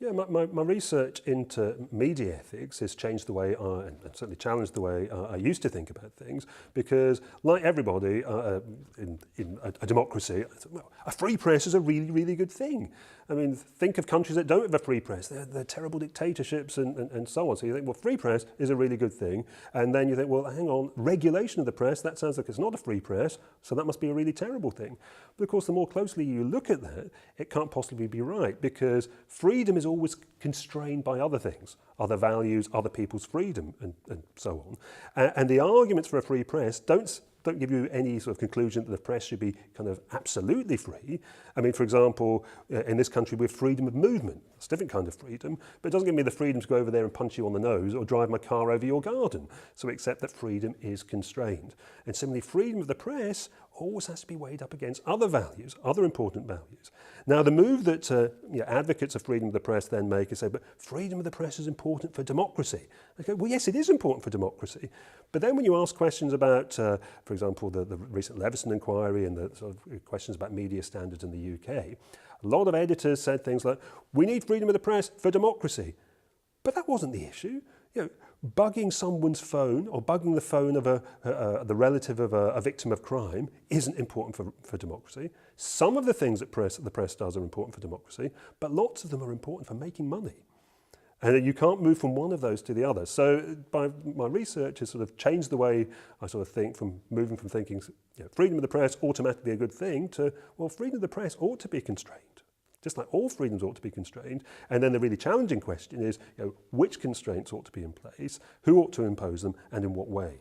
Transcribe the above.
Yeah, my research into media ethics has changed the way and certainly challenged the way I used to think about things, because like everybody in a democracy, well, a free press is a really, really good thing. I mean, think of countries that don't have a free press. They're terrible dictatorships and so on. So you think, well, free press is a really good thing. And then you think, well, hang on, regulation of the press, that sounds like it's not a free press, so that must be a really terrible thing. But of course, the more closely you look at that, it can't possibly be right, because freedom is always constrained by other things, other values, other people's freedom, and so on. And the arguments for a free press don't give you any sort of conclusion that the press should be kind of absolutely free. I mean, for example, in this country we have freedom of movement. It's a different kind of freedom, but it doesn't give me the freedom to go over there and punch you on the nose or drive my car over your garden. So we accept that freedom is constrained. And similarly, freedom of the press always has to be weighed up against other values, other important values. Now, the move that advocates of freedom of the press then make is say, but freedom of the press is important for democracy. Okay, well, yes, it is important for democracy. But then when you ask questions about, for example, the recent Leveson inquiry and the sort of questions about media standards in the UK, a lot of editors said things like, we need freedom of the press for democracy. But that wasn't the issue. You know, bugging someone's phone or bugging the phone of the relative of a victim of crime isn't important for democracy. Some of the things that the press does are important for democracy, but lots of them are important for making money. And you can't move from one of those to the other. So my research has sort of changed the way I sort of think, from moving from thinking freedom of the press automatically a good thing to, well, freedom of the press ought to be constrained. Just like all freedoms ought to be constrained. And then the really challenging question is, which constraints ought to be in place, who ought to impose them, and in what way?